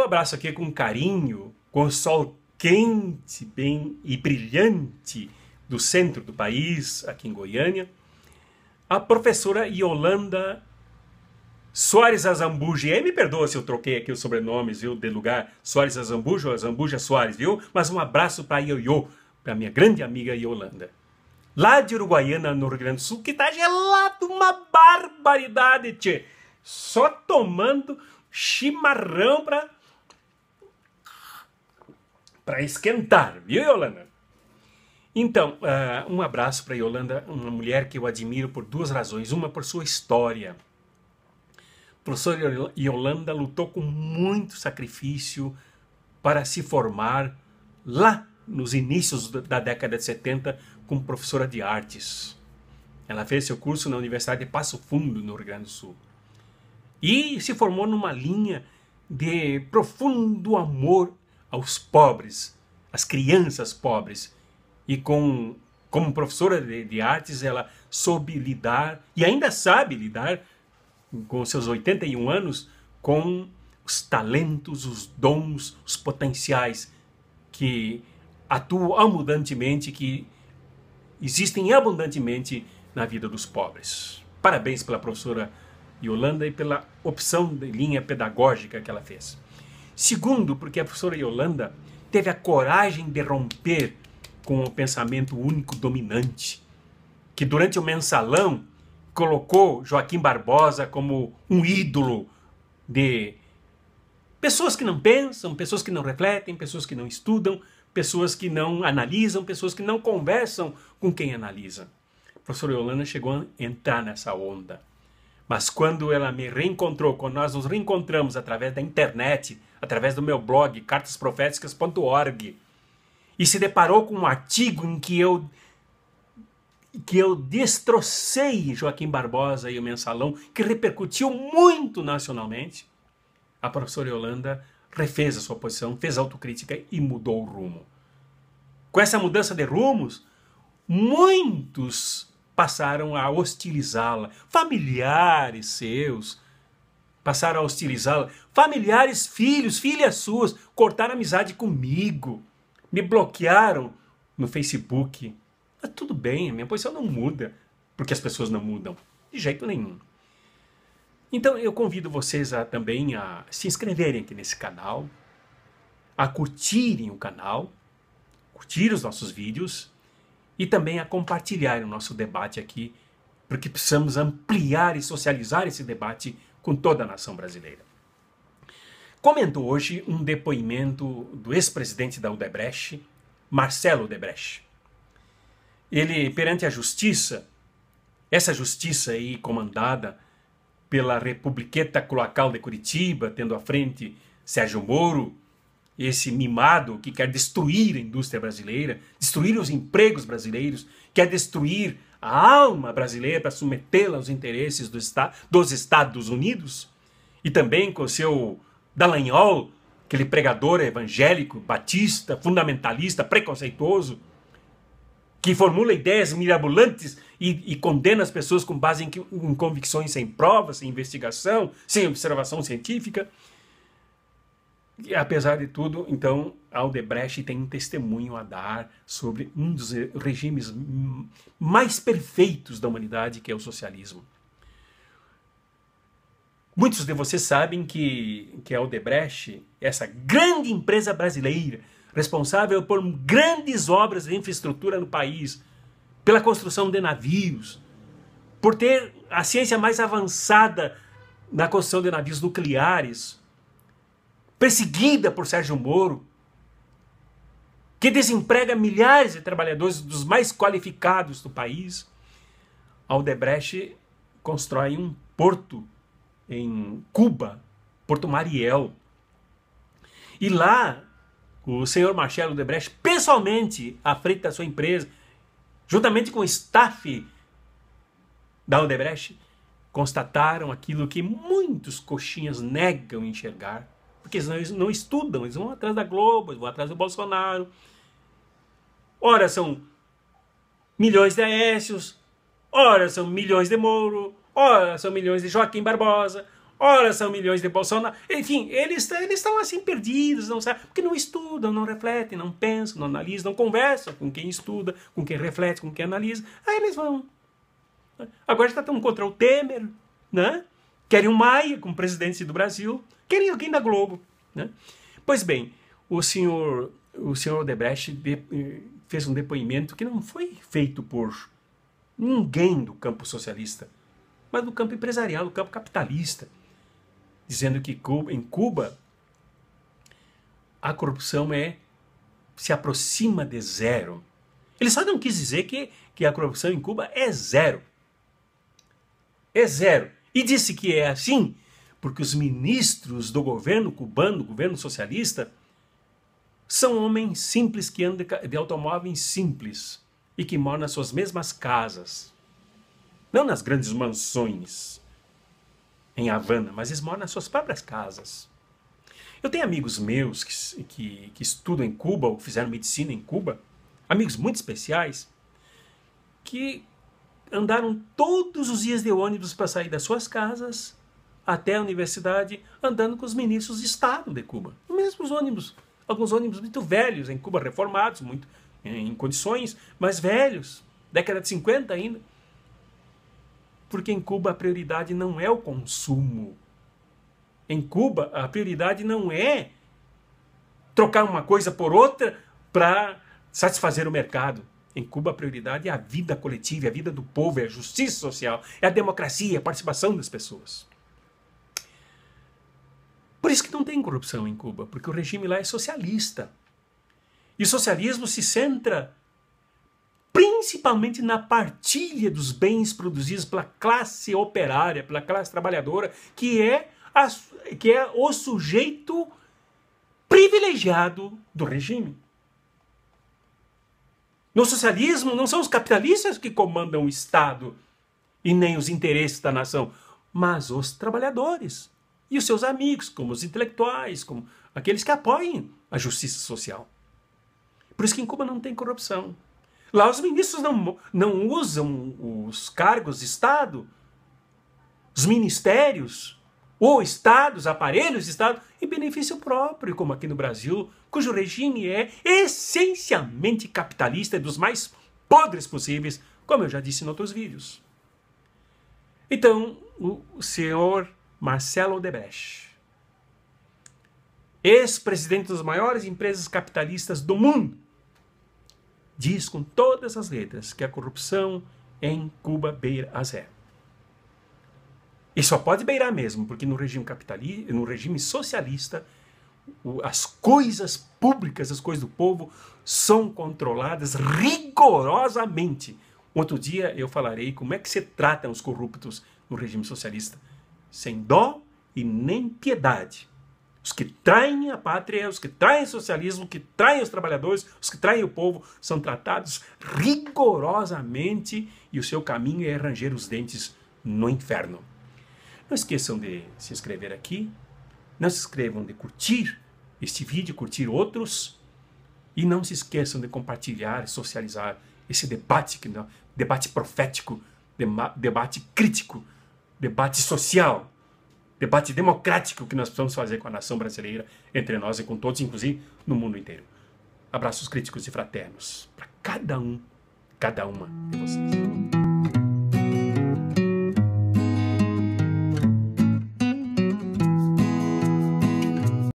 abraço aqui com carinho, com o sol quente bem e brilhante do centro do país, aqui em Goiânia, a professora Yolanda Soares Azambuja. E me perdoa se eu troquei aqui os sobrenomes, viu, de lugar, Soares Azambuja ou Azambuja Soares, viu? Mas um abraço para a Ioiô, para minha grande amiga Yolanda. Lá de Uruguaiana, no Rio Grande do Sul, que tá gelado, uma barbaridade, tchê. Só tomando chimarrão para esquentar, viu, Yolanda? Então, um abraço para Yolanda, uma mulher que eu admiro por duas razões. Uma, por sua história. A professora Yolanda lutou com muito sacrifício para se formar lá nos inícios da década de 70 como professora de artes. Ela fez seu curso na Universidade de Passo Fundo, no Rio Grande do Sul. E se formou numa linha de profundo amor aos pobres, às crianças pobres. E como professora de artes, ela soube lidar, e ainda sabe lidar, com seus 81 anos, com os talentos, os dons, os potenciais que atuam abundantemente, que existem abundantemente na vida dos pobres. Parabéns pela professora Yolanda e pela opção de linha pedagógica que ela fez. Segundo, porque a professora Yolanda teve a coragem de romper com o pensamento único dominante, que durante o mensalão colocou Joaquim Barbosa como um ídolo de pessoas que não pensam, pessoas que não refletem, pessoas que não estudam, pessoas que não analisam, pessoas que não conversam com quem analisa. A professora Yolanda chegou a entrar nessa onda. Mas quando ela me reencontrou, quando nós nos reencontramos através da internet, através do meu blog, cartasproféticas.org, e se deparou com um artigo em que eu destrocei Joaquim Barbosa e o mensalão, que repercutiu muito nacionalmente, a professora Yolanda refez a sua posição, fez autocrítica e mudou o rumo. Com essa mudança de rumos, muitos passaram a hostilizá-la. Familiares seus passaram a hostilizá-la. Familiares, filhos, filhas suas, cortaram amizade comigo. Me bloquearam no Facebook. Mas tudo bem, a minha posição não muda, porque as pessoas não mudam. De jeito nenhum. Então eu convido vocês também a se inscreverem aqui nesse canal, a curtirem o canal, curtir os nossos vídeos e também a compartilhar o nosso debate aqui, porque precisamos ampliar e socializar esse debate com toda a nação brasileira. Comento hoje um depoimento do ex-presidente da Odebrecht, Marcelo Odebrecht. Ele, perante a justiça, essa justiça aí comandada pela Republiqueta Cloacal de Curitiba, tendo à frente Sérgio Moro, esse mimado que quer destruir a indústria brasileira, destruir os empregos brasileiros, quer destruir a alma brasileira para submetê-la aos interesses dos Estados Unidos, e também com o seu Dallagnol, aquele pregador evangélico, batista, fundamentalista, preconceituoso, que formula ideias mirabolantes e condena as pessoas com base em convicções sem provas, sem investigação, sem observação científica. E, apesar de tudo, então, a Odebrecht tem um testemunho a dar sobre um dos regimes mais perfeitos da humanidade, que é o socialismo. Muitos de vocês sabem que a Odebrecht, essa grande empresa brasileira, responsável por grandes obras de infraestrutura no país, pela construção de navios, por ter a ciência mais avançada na construção de navios nucleares, perseguida por Sérgio Moro, que desemprega milhares de trabalhadores dos mais qualificados do país, a Odebrecht constrói um porto em Cuba, Porto Mariel. E lá, o senhor Marcelo Odebrecht, pessoalmente, à frente da sua empresa, juntamente com o staff da Odebrecht, constataram aquilo que muitos coxinhas negam enxergar, porque eles não estudam, eles vão atrás da Globo, eles vão atrás do Bolsonaro. Ora são milhões de Aécios, ora são milhões de Moro, ora são milhões de Joaquim Barbosa, ora são milhões de Bolsonaro. Enfim, eles estão assim perdidos, não sabem, porque não estudam, não refletem, não pensam, não analisam, não conversam com quem estuda, com quem reflete, com quem analisa. Aí eles vão. Agora já estão contra o Temer, né? Querem o Maia como presidente do Brasil, querem alguém da Globo, né? Pois bem, o senhor Odebrecht fez um depoimento que não foi feito por ninguém do campo socialista, mas do campo empresarial, do campo capitalista, dizendo que em Cuba a corrupção se aproxima de zero. Ele só não quis dizer que a corrupção em Cuba é zero. É zero. E disse que é assim porque os ministros do governo cubano, do governo socialista, são homens simples que andam de automóveis simples e que moram nas suas mesmas casas. Não nas grandes mansões em Havana, mas eles moram nas suas próprias casas. Eu tenho amigos meus que estudam em Cuba ou fizeram medicina em Cuba, amigos muito especiais, que andaram todos os dias de ônibus para sair das suas casas até a universidade, andando com os ministros de Estado de Cuba. Os mesmos ônibus, alguns ônibus muito velhos em Cuba, reformados, muito em condições, mas velhos, década de 50 ainda. Porque em Cuba a prioridade não é o consumo. Em Cuba a prioridade não é trocar uma coisa por outra para satisfazer o mercado. Em Cuba a prioridade é a vida coletiva, é a vida do povo, é a justiça social, é a democracia, é a participação das pessoas. Por isso que não tem corrupção em Cuba, porque o regime lá é socialista. E o socialismo se centra principalmente na partilha dos bens produzidos pela classe operária, pela classe trabalhadora, que é o sujeito privilegiado do regime. No socialismo, não são os capitalistas que comandam o Estado e nem os interesses da nação, mas os trabalhadores e os seus amigos, como os intelectuais, como aqueles que apoiam a justiça social. Por isso que em Cuba não tem corrupção. Lá os ministros não usam os cargos de Estado, os ministérios, ou Estado, os aparelhos de Estado, em benefício próprio, como aqui no Brasil, cujo regime é essencialmente capitalista e dos mais podres possíveis, como eu já disse em outros vídeos. Então, o senhor Marcelo Odebrecht, ex-presidente das maiores empresas capitalistas do mundo, diz com todas as letras que a corrupção em Cuba beira a zero. E só pode beirar mesmo, porque no regime capitalista, no regime socialista, as coisas públicas, as coisas do povo, são controladas rigorosamente. Outro dia eu falarei como é que se tratam os corruptos no regime socialista. Sem dó e nem piedade. Os que traem a pátria, os que traem o socialismo, os que traem os trabalhadores, os que traem o povo, são tratados rigorosamente e o seu caminho é ranger os dentes no inferno. Não esqueçam de se inscrever aqui, não se esqueçam de curtir este vídeo, curtir outros, e não se esqueçam de compartilhar e socializar esse debate, debate profético, debate crítico, debate social, debate democrático que nós precisamos fazer com a nação brasileira, entre nós e com todos, inclusive no mundo inteiro. Abraços críticos e fraternos para cada uma de vocês.